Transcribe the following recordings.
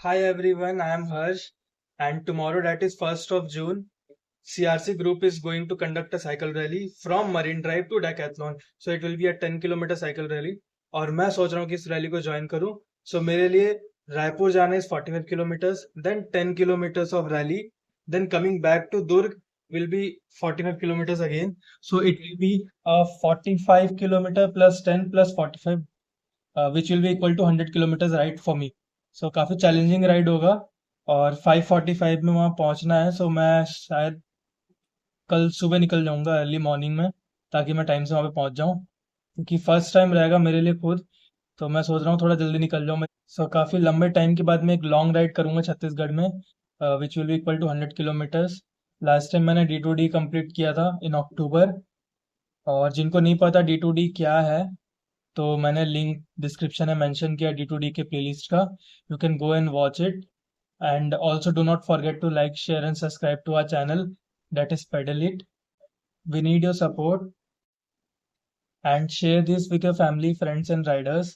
Hi everyone, I am Harsh, and tomorrow, that is 1st of June, CRC group is going to conduct a cycle rally from Marine Drive to Decathlon. So it will be a 10 kilometre cycle rally. और मैं सोच रहा हूँ कि इस rally को join करूँ. So मेरे लिए रायपुर जाना is 45 kilometers, then 10 kilometers of rally, then coming back to Durg will be 45 kilometers again. So it will be a 45 kilometer plus 10 plus 45 which will be equal to 100 kilometre ride for me. So काफ़ी challenging ride होगा और 5:45 में वहाँ पहुँचना है. सो मैं शायद कल सुबह निकल जाऊँगा अर्ली मॉर्निंग में, ताकि मैं टाइम से वहाँ पे पहुँच जाऊँ, क्योंकि फर्स्ट टाइम रहेगा मेरे लिए खुद. तो मैं सोच रहा हूँ थोड़ा जल्दी निकल जाऊँ मैं. सो काफ़ी लंबे टाइम के बाद मैं एक लॉन्ग राइड करूँगा छत्तीसगढ़ में, which will be equal to 100 kilometres. Last time मैंने D2D कंप्लीट किया था इन अक्टूबर. और जिनको नहीं पता D2D क्या है, तो मैंने लिंक डिस्क्रिप्शन में मेंशन किया D2D के प्लेलिस्ट का. You can go and watch it. And also do not forget to like share and subscribe to our channel, that is pedal it. We need your support and share this with your family, friends, and riders.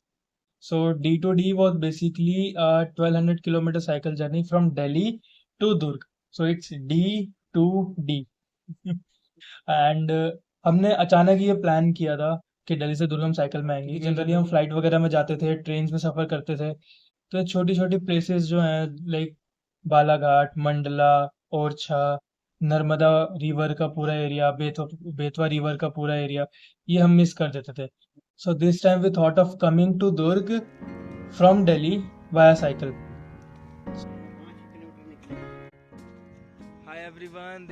So D2D was basically a 1200 kilometer cycle journey from Delhi to Durg. So it's D2D. And हमने अचानक ये plan किया था कि दिल्ली से दुर्ग हम cycle में आएंगे. जनरली हम फ्लाइट वगैरह में जाते थे, ट्रेन में सफ़र करते थे. तो छोटी छोटी प्लेसेस जो हैं, लाइक बालाघाट, मंडला, ओरछा, नर्मदा रिवर का पूरा एरिया, बेतवा रिवर का पूरा एरिया, ये हम मिस कर देते थे. So this time we thought of coming to Durg from Delhi via cycle.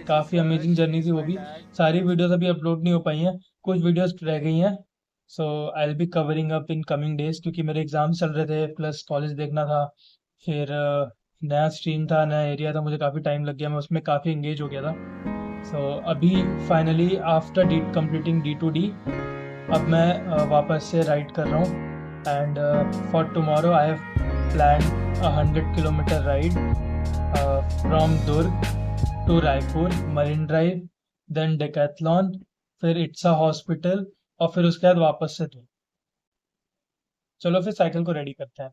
काफ़ी अमेजिंग जर्नी थी वो भी. सारी वीडियोस अभी अपलोड नहीं हो पाई हैं, कुछ वीडियोस रह गई हैं. So I will be covering up in coming days, क्योंकि मेरे एग्जाम्स चल रहे थे प्लस कॉलेज देखना था. फिर नया स्ट्रीम था, नया एरिया था, मुझे काफ़ी टाइम लग गया, मैं उसमें काफ़ी इंगेज हो गया था. सो अभी finally after D completing D2D, अब मैं वापस से राइड कर रहा हूँ. And for tomorrow I have plan 100 kilometre ride from Durg to Raipur, marine drive, then Decathlon, फिर इट्सा हॉस्पिटल, और फिर उसके बाद वापस से दुर्ग. चलो फिर साइकिल को रेडी करते हैं.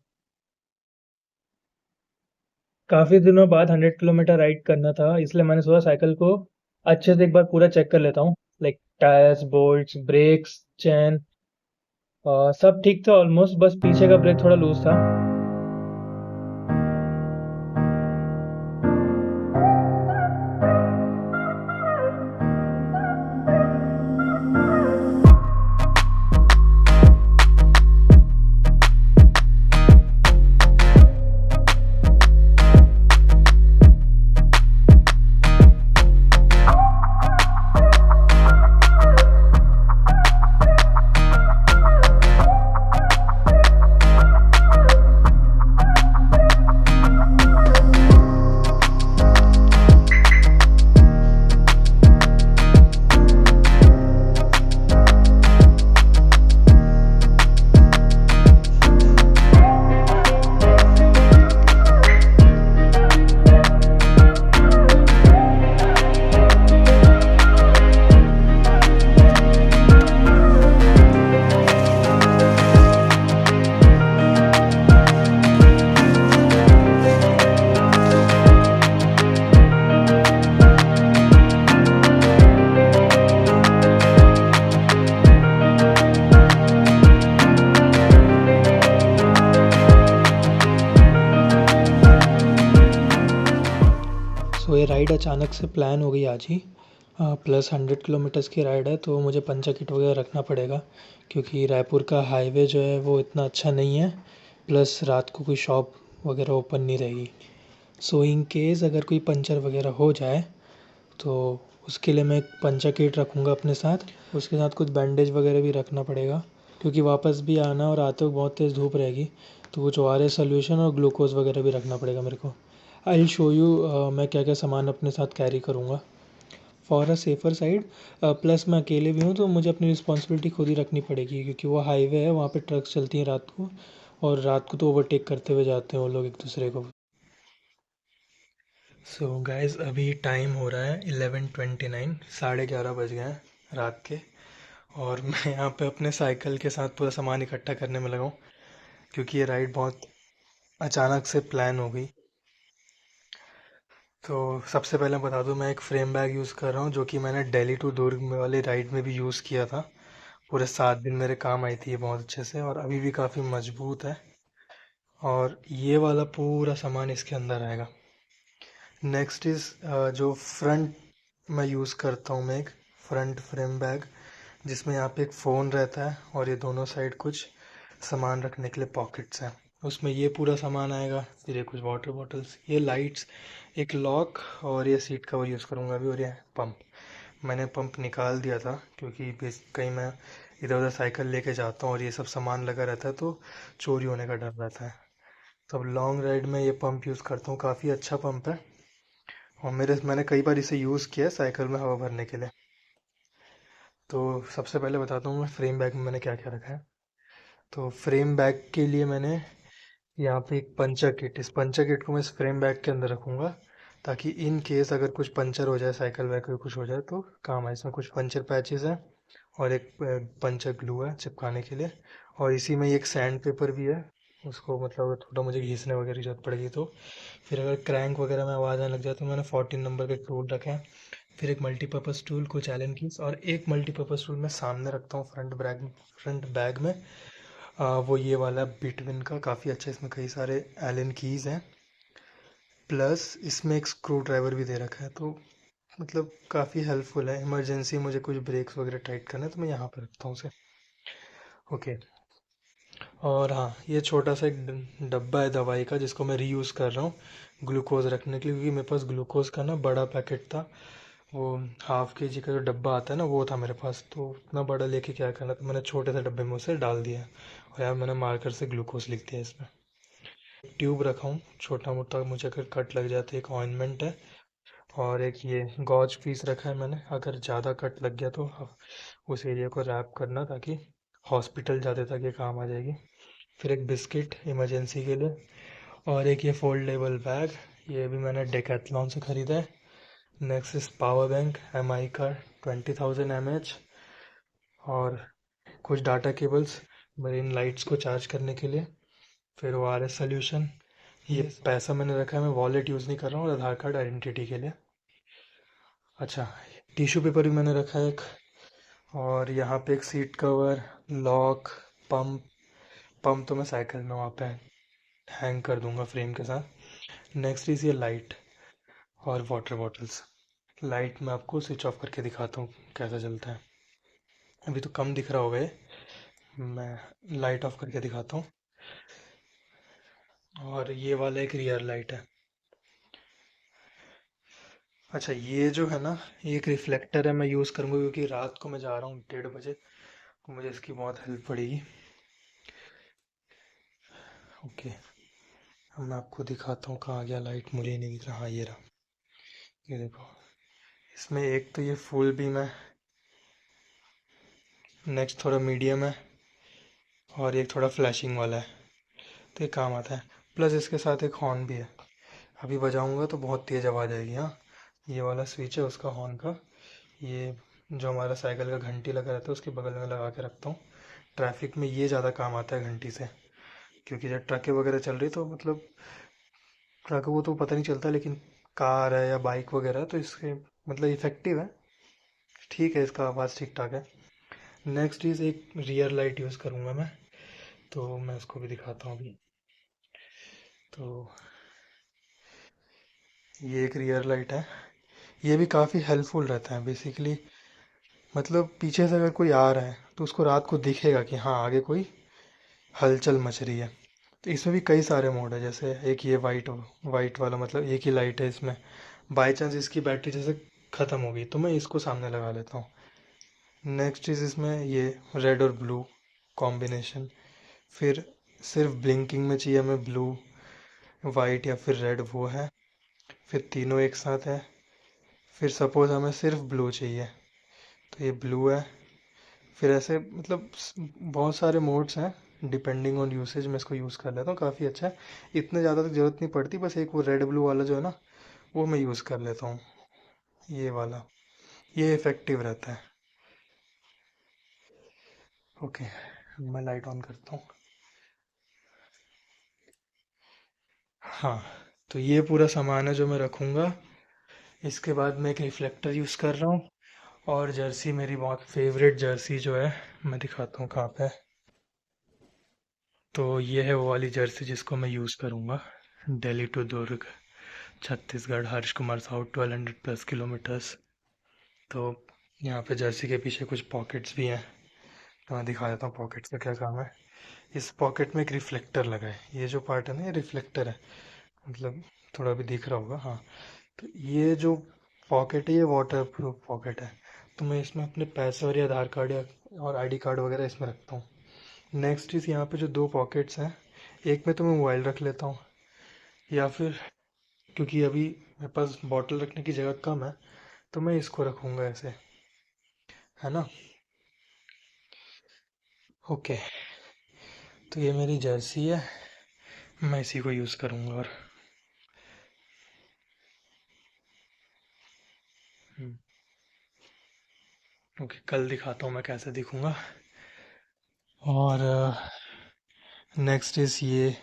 काफ़ी दिनों बाद 100 किलोमीटर राइड करना था, इसलिए मैंने सोचा साइकिल को अच्छे से एक बार पूरा चेक कर लेता हूँ. लाइक टायर्स, बोल्ट्स, ब्रेक्स, चैन, सब ठीक था ऑलमोस्ट, बस पीछे का ब्रेक थोड़ा लूज था. सो ये राइड अचानक से प्लान हो गई आज ही. प्लस 100 किलोमीटर्स की राइड है, तो मुझे पंचा किट वगैरह रखना पड़ेगा, क्योंकि रायपुर का हाईवे जो है वो इतना अच्छा नहीं है. प्लस रात को कोई शॉप वगैरह ओपन नहीं रहेगी. सो इन केस अगर कोई पंचर वगैरह हो जाए, तो उसके लिए मैं एक पंचा किट रखूँगा अपने साथ. उसके साथ कुछ बैंडेज वगैरह भी रखना पड़ेगा, क्योंकि वापस भी आना और आते वक्त बहुत तेज़ धूप रहेगी. तो कुछ ORS सॉल्यूशन और ग्लूकोज वगैरह भी रखना पड़ेगा मेरे को. आई विल शो यू मैं क्या क्या सामान अपने साथ कैरी करूँगा for a safer side. Plus मैं अकेले भी हूँ, तो मुझे अपनी रिस्पॉन्सिबिलिटी खुद ही रखनी पड़ेगी, क्योंकि वो हाईवे है, वहाँ पे ट्रक्स चलती हैं रात को, और रात को तो ओवरटेक करते हुए जाते हैं वो लोग एक दूसरे को. सो गाइस, अभी टाइम हो रहा है 11:29, 11:30 बज गए हैं रात के. और मैं यहाँ पे अपने साइकिल के साथ पूरा सामान इकट्ठा करने में लगा हूँ, क्योंकि ये राइड बहुत अचानक से प्लान हो गई। तो सबसे पहले बता दूं, मैं एक फ्रेम बैग यूज़ कर रहा हूँ जो कि मैंने दिल्ली टू दुर्ग में वाली राइड में भी यूज़ किया था। पूरे 7 दिन मेरे काम आई थी ये बहुत अच्छे से, और अभी भी काफ़ी मजबूत है। और ये वाला पूरा सामान इसके अंदर आएगा। नेक्स्ट इज़ जो फ्रंट मैं यूज़ करता हूँ, मैं एक फ्रंट फ्रेम बैग जिसमें यहाँ पे एक फ़ोन रहता है और ये दोनों साइड कुछ सामान रखने के लिए पॉकेट्स हैं। उसमें ये पूरा सामान आएगा, फिर ये कुछ वाटर बॉटल्स, ये लाइट्स, एक लॉक, और ये सीट कवर यूज़ करूँगा अभी, और ये पंप। मैंने पंप निकाल दिया था क्योंकि कहीं मैं इधर उधर साइकिल लेके जाता हूँ और ये सब सामान लगा रहता है तो चोरी होने का डर रहता है। तो अब लॉन्ग राइड में ये पंप यूज़ करता हूँ, काफ़ी अच्छा पंप है। और मैंने कई बार इसे यूज़ किया है साइकिल में हवा भरने के लिए। तो सबसे पहले बताता हूँ मैं फ्रेम बैग में मैंने क्या क्या रखा है। तो फ्रेम बैग के लिए मैंने यहाँ पे एक पंचर किट, इस पंचर किट को मैं इस फ्रेम बैग के अंदर रखूँगा ताकि इन केस अगर कुछ पंचर हो जाए, साइकिल वाइकिल कुछ हो जाए तो काम आए। इसमें कुछ पंचर पैचेस हैं और एक पंचर ग्लू है चिपकाने के लिए, और इसी में एक सैंड पेपर भी है। उसको मतलब अगर थोड़ा मुझे घिसने वगैरह की जरूरत पड़ेगी तो, फिर अगर क्रैंक वगैरह में आवाज़ आने लग जाए तो मैंने 14 नंबर के टूल रखे हैं। फिर एक मल्टीपर्पज़ टूल, कुछ एलन कीज, और एक मल्टीपर्पज़ टूल मैं सामने रखता हूँ फ्रंट बैग में। वो ये वाला बिटविन का काफ़ी अच्छा है, इसमें कई सारे एलन कीज हैं, प्लस इसमें एक स्क्रू ड्राइवर भी दे रखा है। तो मतलब काफ़ी हेल्पफुल है, इमरजेंसी मुझे कुछ ब्रेक्स वगैरह टाइट करना है तो मैं यहाँ पे रखता हूँ उसे। ओके। और हाँ, ये छोटा सा एक डब्बा है दवाई का जिसको मैं रीयूज़ कर रहा हूँ ग्लूकोज रखने के लिए, क्योंकि मेरे पास ग्लूकोज का ना बड़ा पैकेट था। वो ½ kg का जो डब्बा आता है ना वो था मेरे पास, तो उतना बड़ा लेके क्या करना, तो मैंने छोटे से डब्बे में उसे डाल दिया। और यार मैंने मार्कर से ग्लूकोज लिख दिया इसमें। ट्यूब रखा हूँ छोटा मोटा, मुझे अगर कट लग जाए तो एक ऑइंटमेंट है। और एक ये गॉज पीस रखा है मैंने, अगर ज़्यादा कट लग गया तो उस एरिया को रैप करना ताकि हॉस्पिटल जाते तक ये काम आ जाएगी। फिर एक बिस्किट इमरजेंसी के लिए, और एक ये फोल्डेबल बैग, ये भी मैंने डेकैथलॉन से ख़रीदा है। नेक्स्ट इस पावर बैंक एमआई का 20,000 mAh, और कुछ डाटा केबल्स मरीन लाइट्स को चार्ज करने के लिए। फिर ओ आर एस सोल्यूशन, ये पैसा मैंने रखा है, मैं वॉलेट यूज़ नहीं कर रहा हूँ, आधार कार्ड आइडेंटिटी के लिए। अच्छा, टिश्यू पेपर भी मैंने रखा है एक, और यहाँ पे एक seat cover, lock, pump. Pump तो मैं साइकिल में वहाँ पे हैंग कर दूंगा फ्रेम के साथ। नेक्स्ट इज़ ये लाइट और वाटर बॉटल्स। लाइट मैं आपको स्विच ऑफ करके दिखाता हूँ कैसा चलता है। अभी तो कम दिख रहा होगा ये, मैं लाइट ऑफ करके दिखाता हूँ। और ये वाला एक रियर लाइट है। अच्छा, ये जो है ना, ये एक रिफ्लेक्टर है, मैं यूज़ करूँगा क्योंकि रात को मैं जा रहा हूँ 1:30 बजे, तो मुझे इसकी बहुत हेल्प पड़ेगी। ओके, अब मैं आपको दिखाता हूँ कहाँ गया लाइट, मुझे ही नहीं दिख रहा। हाँ ये रहा, ये देखो। इसमें एक तो ये फुल बीम है, नेक्स्ट थोड़ा मीडियम है, और एक थोड़ा फ्लैशिंग वाला है, तो ये काम आता है। प्लस इसके साथ एक हॉर्न भी है, अभी बजाऊंगा तो बहुत तेज़ आवाज़ आएगी। हाँ, ये वाला स्विच है उसका हॉर्न का, ये जो हमारा साइकिल का घंटी लगा रहता है उसके बगल में लगा के रखता हूँ। ट्रैफिक में ये ज़्यादा काम आता है घंटी से, क्योंकि जब ट्रकें वगैरह चल रही तो मतलब ट्रकों को तो पता नहीं चलता, लेकिन कार है या बाइक वगैरह तो इसके मतलब इफेक्टिव है, ठीक है, इसका आवाज़ ठीक ठाक है। नेक्स्ट इज़ एक रियर लाइट यूज़ करूँगा मैं, तो मैं उसको भी दिखाता हूँ अभी। तो ये एक रियर लाइट है, ये भी काफ़ी हेल्पफुल रहता है बेसिकली। मतलब पीछे से अगर कोई आ रहा है तो उसको रात को दिखेगा कि हाँ आगे कोई हलचल मच रही है। तो इसमें भी कई सारे मोड है, जैसे एक ये वाइट वाइट वाला, मतलब एक ही लाइट है इसमें। बाई चांस इसकी बैटरी जैसे ख़त्म हो गई तो मैं इसको सामने लगा लेता हूँ। नेक्स्ट चीज़ इसमें ये रेड और ब्लू कॉम्बिनेशन। फिर सिर्फ ब्लिंकिंग में चाहिए हमें ब्लू, वाइट या फिर रेड, वो है। फिर तीनों एक साथ है। फिर सपोज़ हमें सिर्फ ब्लू चाहिए तो ये ब्लू है। फिर ऐसे मतलब बहुत सारे मोड्स हैं, डिपेंडिंग ऑन यूसेज मैं इसको यूज़ कर लेता हूँ, काफ़ी अच्छा है। इतने ज़्यादा तक ज़रूरत नहीं पड़ती, बस एक वो रेड ब्लू वाला जो है ना वो मैं यूज़ कर लेता हूँ, ये वाला, ये इफ़ेक्टिव रहता है। ओके, मैं लाइट ऑन करता हूँ। हाँ, तो ये पूरा सामान है जो मैं रखूँगा। इसके बाद मैं एक रिफ्लेक्टर यूज़ कर रहा हूँ। और जर्सी मेरी बहुत फेवरेट जर्सी जो है, मैं दिखाता हूँ कहाँ पे है। तो ये है वो वाली जर्सी जिसको मैं यूज़ करूँगा। Delhi to Durg, Chhattisgarh, Harsh Kumar south, 1200+ kilometres. तो यहाँ पे जर्सी के पीछे कुछ पॉकेट्स भी हैं। तो मैं दिखा देता हूँ पॉकेट्स का क्या काम है। इस पॉकेट में एक रिफ्लेक्टर लगा है, ये जो पार्ट है ना ये रिफ्लेक्टर है, मतलब थोड़ा भी दिख रहा होगा, हाँ। तो ये जो पॉकेट है ये वाटर प्रूफ पॉकेट है। तो मैं इसमें अपने पैसे और ये आधार कार्ड या और आईडी कार्ड वगैरह इसमें रखता हूँ। नेक्स्ट इस यहाँ पे जो दो पॉकेट्स हैं, एक में तो मैं मोबाइल रख लेता हूँ, या फिर क्योंकि अभी मेरे पास बॉटल रखने की जगह कम है तो मैं इसको रखूँगा ऐसे, है ना। ओके, तो ये मेरी जर्सी है, मैं इसी को यूज़ करूँगा। और ओके, कल दिखाता हूँ मैं कैसे दिखूँगा। और नेक्स्ट इज़ ये,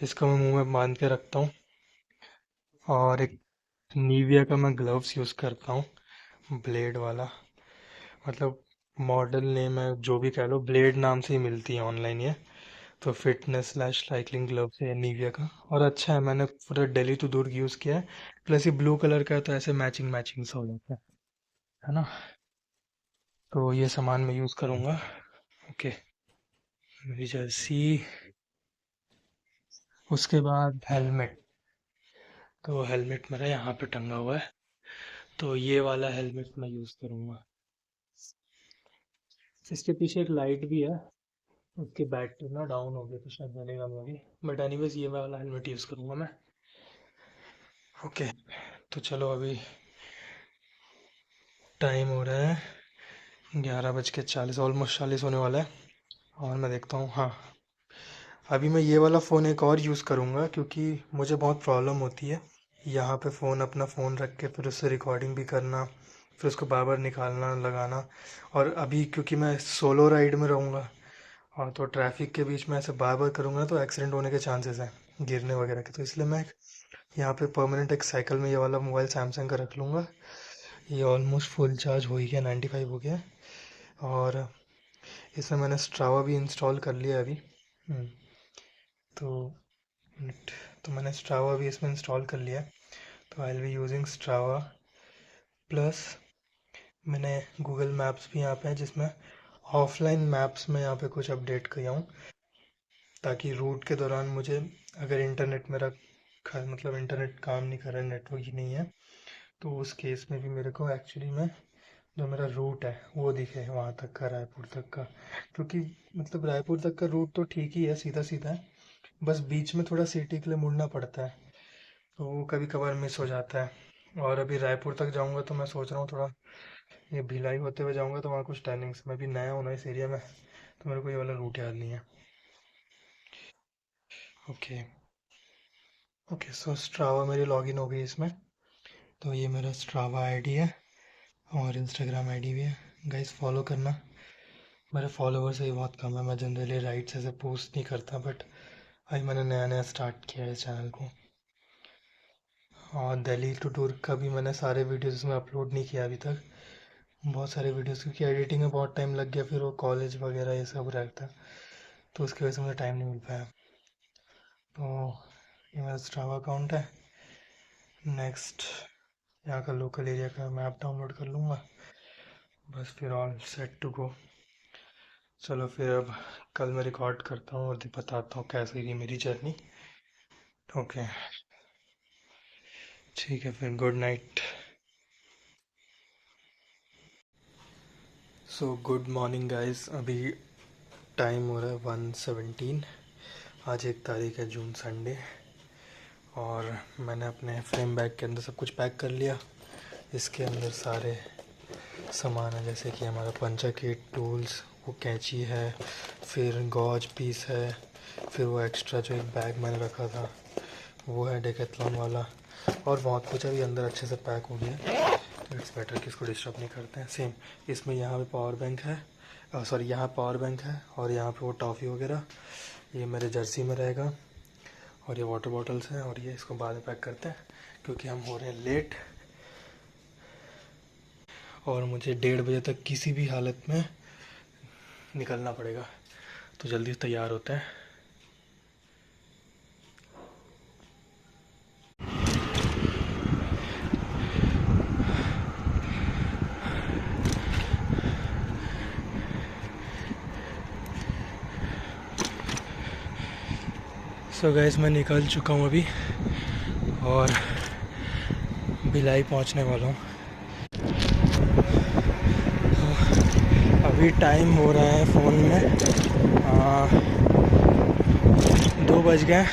इसको मैं मुंह में बांध के रखता हूँ। और एक निविया का मैं ग्लव्स यूज़ करता हूँ, ब्लेड वाला, मतलब मॉडल नेम है जो भी कह लो, ब्लेड नाम से ही मिलती है ऑनलाइन ये। तो फिटनेस स्लैश साइकिलिंग ग्लव्स है निविया का, और अच्छा है, मैंने पूरा दिल्ली टू दुर्ग यूज़ किया है। प्लस ये ब्लू कलर का है तो ऐसे मैचिंग मैचिंग सा हो जाता है ना। तो ये सामान मैं यूज़ करूँगा। ओके, मेरी जर्सी, उसके बाद हेलमेट। तो हेलमेट मेरा यहाँ पे टंगा हुआ है, तो ये वाला हेलमेट मैं यूज़ करूँगा। इसके पीछे एक लाइट भी है, उसकी बैटरी ना डाउन हो गई तो शायद जलेगा नहीं होगी, बट एनीवेज ये वाला हेलमेट यूज़ करूँगा मैं। ओके, तो चलो अभी टाइम हो रहा है 11:40, ऑलमोस्ट 40 होने वाला है। और मैं देखता हूँ, हाँ, अभी मैं ये वाला फ़ोन एक और यूज़ करूँगा क्योंकि मुझे बहुत प्रॉब्लम होती है यहाँ पे फ़ोन, अपना फ़ोन रख के फिर उससे रिकॉर्डिंग भी करना, फिर उसको बार बार निकालना लगाना। और अभी क्योंकि मैं सोलो राइड में रहूँगा और तो ट्रैफिक के बीच में ऐसे बार बार करूँगा तो एक्सीडेंट होने के चांसेस हैं, गिरने वगैरह के। तो इसलिए मैं यहाँ पे परमानेंट एक साइकिल में ये वाला मोबाइल सैमसंग का रख लूँगा। ये ऑलमोस्ट फुल चार्ज हो ही गया, 95 हो गया है। और इसमें मैंने स्ट्रावा भी इंस्टॉल कर लिया है अभी। हम्म, तो मिनट, तो मैंने स्ट्रावा भी इसमें इंस्टॉल कर लिया है। तो I will be using Strava, plus मैंने गूगल मैप्स भी यहाँ पे है जिसमें ऑफलाइन मैप्स में यहाँ पे कुछ अपडेट किया हूँ, ताकि रूट के दौरान मुझे, अगर इंटरनेट मेरा मतलब इंटरनेट काम नहीं कर रहा है, नेटवर्क ही नहीं है, तो उस केस में भी मेरे को एक्चुअली में जो मेरा रूट है वो दिखे वहाँ तक का, रायपुर तक का। क्योंकि मतलब रायपुर तक का रूट तो ठीक ही है, सीधा सीधा है, बस बीच में थोड़ा सिटी के लिए मुड़ना पड़ता है, तो वो कभी कभार मिस हो जाता है। और अभी रायपुर तक जाऊंगा तो मैं सोच रहा हूँ थोड़ा ये भिलाई होते हुए जाऊंगा, तो वहाँ कुछ टर्निंग्स, मैं भी नया हूँ ना इस एरिया में, तो मेरे को ये वाला रूट याद नहीं है। ओके, ओके, सो स्ट्रावा मेरी लॉगिन हो गई इसमें। तो ये मेरा स्ट्रावा आईडी है और इंस्टाग्राम आईडी भी है, गाइस फॉलो करना। मेरे फॉलोवर्स ही बहुत कम है, मैं जनरली राइट्स ऐसे पोस्ट नहीं करता, बट अभी मैंने नया नया स्टार्ट किया है इस चैनल को। और दिल्ली टू टूर का भी मैंने सारे वीडियोस इसमें अपलोड नहीं किया अभी तक, बहुत सारे वीडियोस, क्योंकि एडिटिंग में बहुत टाइम लग गया, फिर वो कॉलेज वगैरह ये सब रहता है, तो उसकी वजह से मुझे टाइम नहीं मिल पाया। तो ये मेरा स्ट्रावा अकाउंट है। नेक्स्ट, यहाँ का लोकल एरिया का मैप डाउनलोड कर लूँगा, बस फिर ऑल सेट टू गो। चलो फिर अब कल मैं रिकॉर्ड करता हूँ और बताता हूँ कैसी रही मेरी जर्नी। ओके, ठीक है, फिर good night. So good morning guys, अभी टाइम हो रहा है 1:17। आज 1 तारीख है जून, संडे। और मैंने अपने फ्रेम बैग के अंदर सब कुछ पैक कर लिया। इसके अंदर सारे सामान है, जैसे कि हमारा पंचा किट, टूल्स, वो कैंची है, फिर गॉज पीस है, फिर वो एक्स्ट्रा जो एक बैग मैंने रखा था वो है डेकेथलॉन वाला, और बहुत कुछ अभी अंदर अच्छे से पैक हो गया। तो इट्स बेटर कि इसको डिस्टर्ब नहीं करते हैं। सेम इसमें यहाँ पे पावर बैंक है, सॉरी यहाँ पावर बैंक है, और यहाँ पे वो टॉफ़ी वगैरह, ये मेरे जर्सी में रहेगा। और ये वाटर बॉटल्स हैं, और ये इसको बाद में पैक करते हैं क्योंकि हम हो रहे हैं लेट, और मुझे 1:30 बजे तक किसी भी हालत में निकलना पड़ेगा, तो जल्दी तैयार होते हैं। सो गाइस, मैं निकल चुका हूँ अभी और भिलाई पहुँचने वाला हूँ। अभी टाइम हो रहा है फ़ोन में 2 बज गए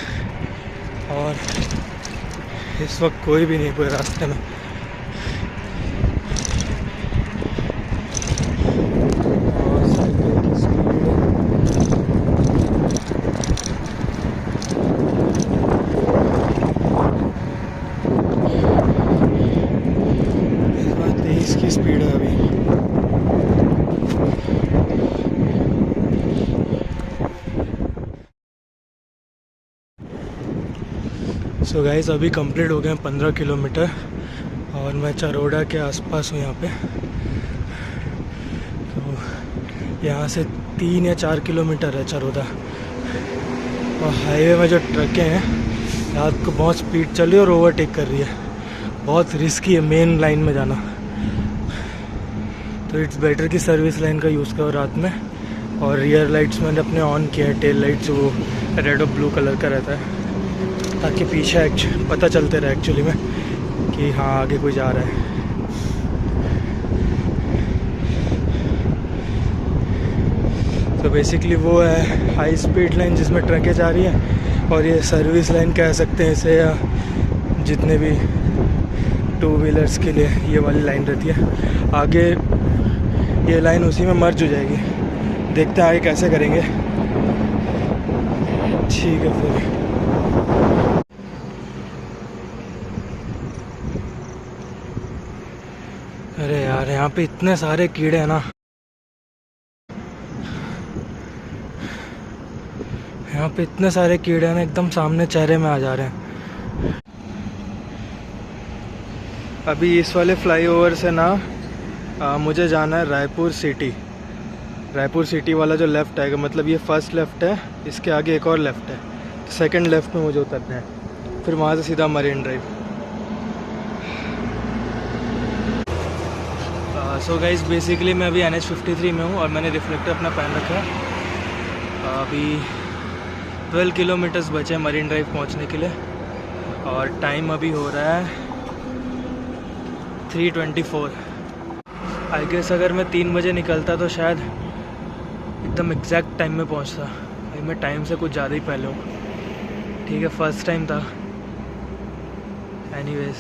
और इस वक्त कोई भी नहीं पूरे रास्ते में। और साइकिल की स्पीड इस बार 23 की स्पीड है अभी। सो गाइस, अभी कंप्लीट हो गए 15 किलोमीटर और मैं चरोड़ा के आसपास हूँ यहाँ पे। तो यहाँ से 3 या 4 किलोमीटर है चरोदा, और हाईवे में जो ट्रकें हैं रात को बहुत स्पीड चल रही है और ओवरटेक कर रही है। बहुत रिस्की है मेन लाइन में जाना, तो इट्स बेटर कि सर्विस लाइन का यूज़ करो रात में। और रियर लाइट्स मैंने अपने ऑन किए हैं, टेल लाइट्स वो रेड और ब्लू कलर का रहता है, ताकि पीछे पता चलते रहे एक्चुअली में कि हाँ आगे कोई जा रहा है। तो बेसिकली वो है हाई स्पीड लाइन जिसमें ट्रकें जा रही हैं, और ये सर्विस लाइन कह सकते हैं इसे, या जितने भी 2 व्हीलर्स के लिए ये वाली लाइन रहती है। आगे ये लाइन उसी में मर्ज हो जाएगी, देखते हैं आगे कैसे करेंगे। ठीक है फिर। अरे यार, यहाँ पे इतने सारे कीड़े हैं ना, यहाँ पे इतने सारे कीड़े हैं ना, एकदम सामने चेहरे में आ जा रहे हैं। अभी इस वाले फ्लाईओवर से ना मुझे जाना है रायपुर सिटी। रायपुर सिटी वाला जो लेफ़्ट आएगा, मतलब ये फर्स्ट लेफ़्ट है, इसके आगे एक और लेफ़्ट है, सेकंड लेफ़्ट में मुझे उतरना है, फिर वहाँ से सीधा marine drive. So guys, basically मैं अभी NH53 में हूँ और मैंने रिफ्लेक्टर अपना पहन रखा है। अभी 12 किलोमीटर्स बचे मरीन ड्राइव पहुँचने के लिए, और टाइम अभी हो रहा है 3:24। आई गेस अगर मैं 3 बजे निकलता तो शायद एकदम एग्जैक्ट टाइम में पहुँचता। भाई मैं टाइम से कुछ ज़्यादा ही पहले हूँ। ठीक है, फर्स्ट टाइम था। एनीवेज,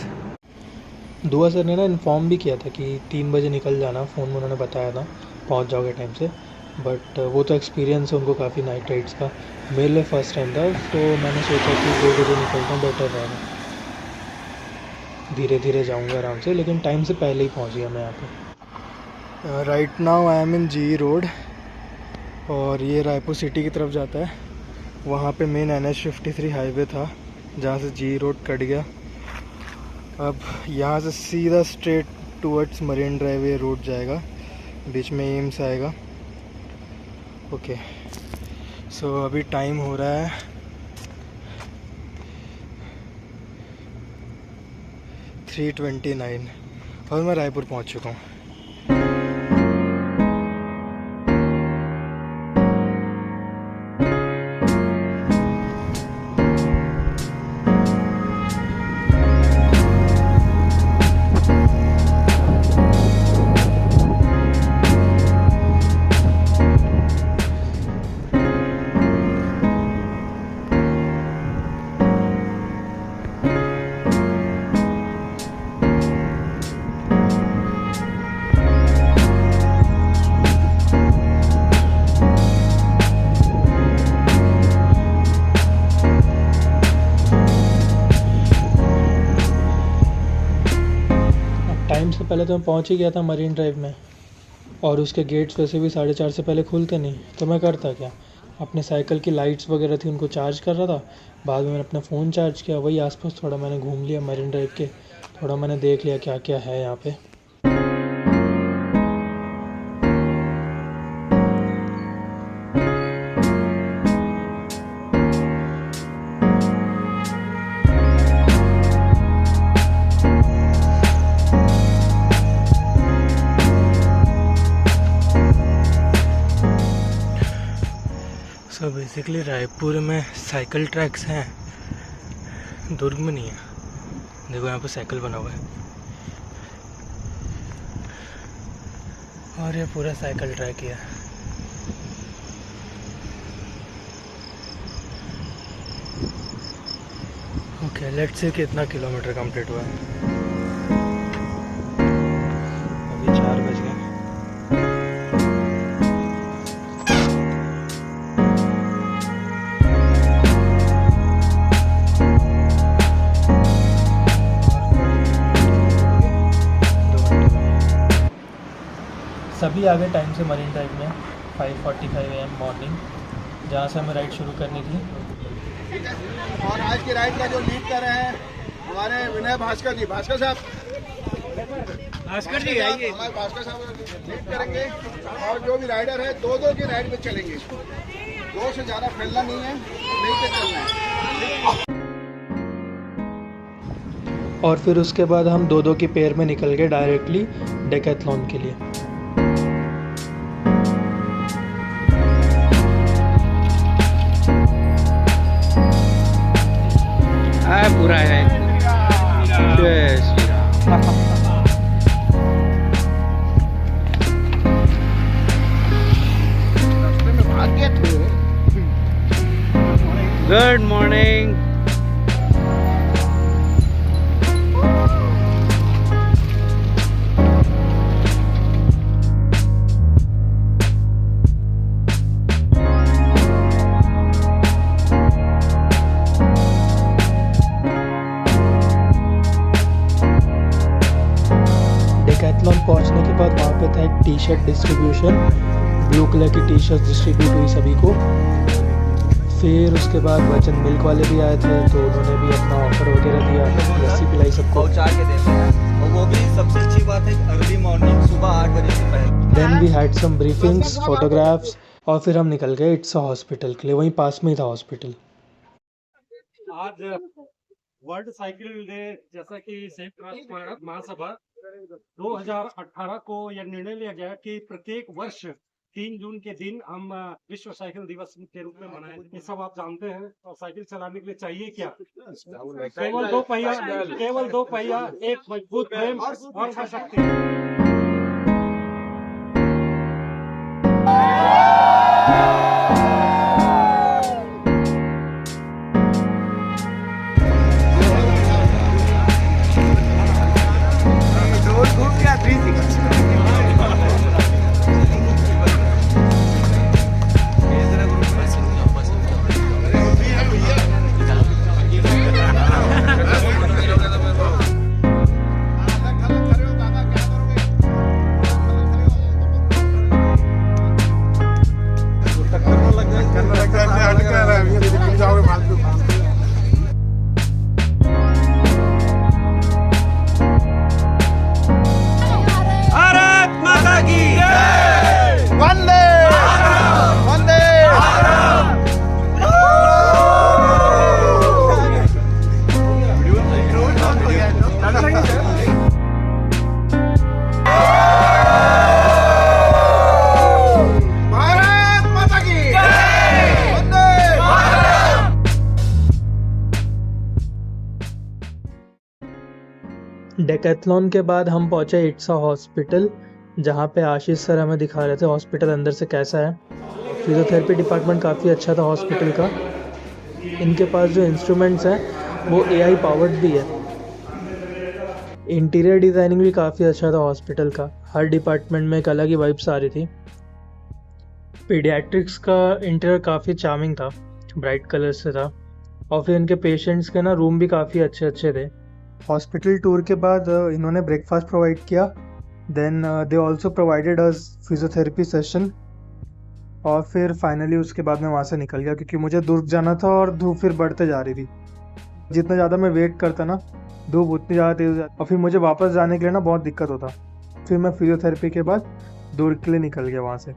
दुआ सर ने ना इन्फॉर्म भी किया था कि 3 बजे निकल जाना, फ़ोन में उन्होंने बताया था पहुंच जाओगे टाइम से, बट वो तो एक्सपीरियंस है उनको काफ़ी नाइट राइड्स का। मेरे लिए फ़र्स्ट टाइम था, तो मैंने सोचा कि 2 बजे निकलता हूँ, बेटर रहेगा। धीरे धीरे जाऊँगा आराम से, लेकिन टाइम से पहले ही पहुँच गया मैं यहाँ पे। Right now I am in G road, और ये रायपुर सिटी की तरफ जाता है। वहाँ पे मेन NH53 हाईवे था जहाँ से जी रोड कट गया। अब यहाँ से सीधा स्ट्रेट टूवर्ड्स मरीन ड्राइव ये रोड जाएगा, बीच में एम्स आएगा। ओके, सो अभी टाइम हो रहा है 3:29 और मैं रायपुर पहुँच चुका हूँ। टाइम से पहले तो मैं पहुंच ही गया था मरीन ड्राइव में, और उसके गेट्स वैसे भी 4:30 से पहले खुलते नहीं, तो मैं करता क्या, अपने साइकिल की लाइट्स वगैरह थी उनको चार्ज कर रहा था। बाद में मैंने अपना फ़ोन चार्ज किया, वही आसपास थोड़ा मैंने घूम लिया मरीन ड्राइव के, थोड़ा मैंने देख लिया क्या क्या है यहाँ पे। सो बेसिकली रायपुर में साइकिल ट्रैक्स हैं, दुर्ग में नहीं है। देखो यहाँ पे साइकिल बना हुआ है और ये पूरा साइकिल ट्रैक ही है। ओके, लेट्स से कितना किलोमीटर कंप्लीट हुआ है। अभी 4 बज गए। सभी आ गए टाइम से मरीन ड्राइव में 5:45 AM मॉर्निंग, जहाँ से हमें राइड शुरू करनी थी। और आज की राइड का जो लीड कर रहे हैं हमारे विनय भास्कर जी। भास्कर साहब, भास्कर जी आइए। हमारे भास्कर साहब लीड करेंगे और जो भी राइडर है 2-2 की राइड में चलेंगे। 2 से ज़्यादा फैलना नहीं है, मिलकर चलना है। और फिर उसके बाद हम 2-2 की पेयर में निकल गए डायरेक्टली डेकैथलॉन के लिए। पूरा है। जय Shri Ram. Good morning. Decathlon पहुंचने के बाद वहाँ पे था एक T shirt distribution, blue colour की टी शर्ट डिस्ट्रीब्यूट हुई सभी को। फिर उसके बाद वचन मिल्क वाले भी आए थे, तो उन्होंने भी अपना ऑफर वगैरह दिया, लस्सी पिलाई सबको। पहुंचा के देते हैं और वो भी सबसे अच्छी बात है अर्ली मॉर्निंग, सुबह 8 बजे से पहले। Then we had some briefings, photographs, और फिर हम निकल गए इट्स हॉस्पिटल के लिए। वहीं पास में ही था हॉस्पिटल। आज वर्ल्ड साइकिल डे, जैसा कि संयुक्त राष्ट्र भारत महासभा 2018 को यह निर्णय लिया गया कि प्रत्येक वर्ष 3 जून के दिन हम विश्व साइकिल दिवस के रूप में मनाएं। ये सब आप जानते हैं। और साइकिल चलाने के लिए चाहिए क्या? केवल 2 पहिया, केवल 2 पहिया, एक मजबूत फ्रेम और शक्ति। डेकैथलॉन के बाद हम पहुंचे इट्सा हॉस्पिटल, जहां पे आशीष सर हमें दिखा रहे थे हॉस्पिटल अंदर से कैसा है। फिजियोथेरेपी डिपार्टमेंट काफ़ी अच्छा था हॉस्पिटल का। इनके पास जो इंस्ट्रूमेंट्स हैं वो AI पावर्ड भी है। इंटीरियर डिज़ाइनिंग भी काफ़ी अच्छा था हॉस्पिटल का, हर डिपार्टमेंट में एक अलग ही वाइब्स आ रही थी। पीडियाट्रिक्स का इंटीरियर काफ़ी चार्मिंग था, ब्राइट कलर से था। और फिर इनके पेशेंट्स के ना रूम भी काफ़ी अच्छे अच्छे थे। हॉस्पिटल टूर के बाद इन्होंने ब्रेकफास्ट प्रोवाइड किया। Then they also provided us physiotherapy session. और फिर फाइनली उसके बाद मैं वहाँ से निकल गया क्योंकि मुझे दुर्ग जाना था और धूप फिर बढ़ते जा रही थी। जितना ज़्यादा मैं वेट करता ना, धूप उतनी ज़्यादा तेज़ हो जाती और फिर मुझे वापस जाने के लिए ना बहुत दिक्कत होता। फिर मैं फिजियोथेरेपी के बाद दुर्ग के लिए निकल गया वहाँ से।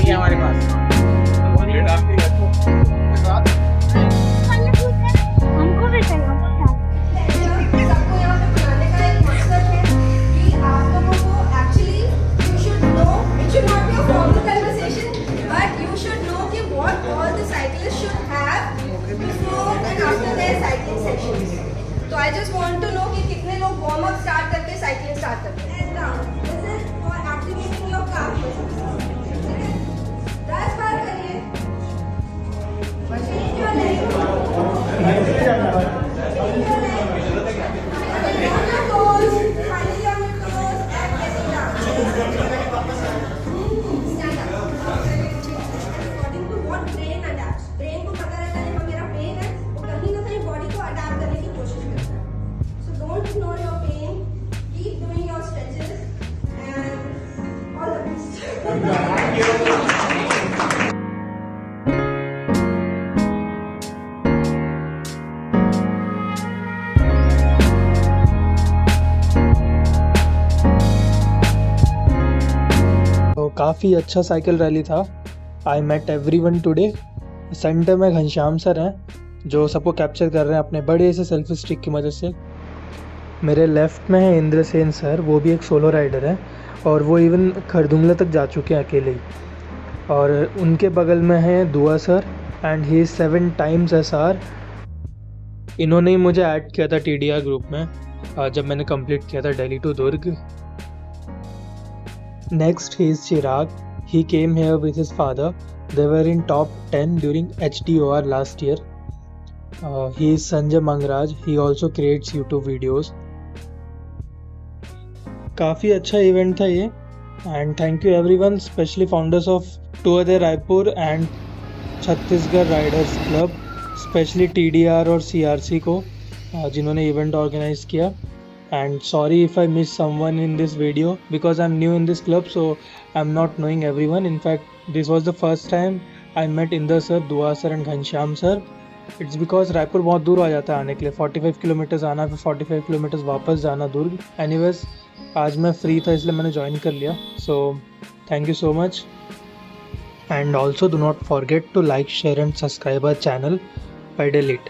हमारे पास हमको भी चाहिए। सबको यहाँ पे बुलाने का एक मकसद है कि आप लोगों को actually you should know, it should not be a formal conversation, but you should know कि what all the cyclists should have before and after their cycling sessions. तो I just want to know कि कितने लोग warm up start करके cycling start करते हैं। This is for activating your calf muscles. 10 बार करिए। Change your leg. Change your leg. On your toes, finally on your toes, and getting down. Stand up. According to what brain adapts. Brain को पता रहता है कि मेरा pain है, वो कहीं ना कहीं body को adapt करने की कोशिश करता है। So don't ignore your pain. Keep doing your stretches and all the best. तो काफ़ी अच्छा साइकिल रैली था। I met everyone today. Centre में घनश्याम सर हैं जो सबको कैप्चर कर रहे हैं अपने बड़े से सेल्फी स्टिक की मदद से। मेरे लेफ़्ट में है इंद्रसेन सर, वो भी एक सोलो राइडर है और वो इवन खरदुंगला तक जा चुके हैं अकेले ही। और उनके बगल में है दुआ sir and he is 7 times SR। इन्होंने ही मुझे ऐड किया था TDR ग्रुप में जब मैंने कंप्लीट किया था Delhi to Durg. Next he is Chirag. He came here with his father. They were in top 10 during HDOR last year. He is Sanjay Mangraj. He also creates YouTube videos. काफ़ी अच्छा event था ये and thank you everyone, especially founders of Tour de Raipur and Chhattisgarh Riders club, specially TDR और CRC को जिन्होंने event organise किया। And sorry if I miss someone in this video because I'm new in this club, so I'm not knowing everyone. In fact, this was the first time I met Inder sir, Dua sir and Ghanshyam sir. It's because Raipur बहुत दूर आ जाता है आने के लिए, 45 kilometres आना फिर 45 kilometres वापस जाना दुर्ग। एनीवेज आज मैं फ्री था इसलिए मैंने ज्वाइन कर लिया। So thank you so much and also do not forget to like, share and subscribe our channel pedal it.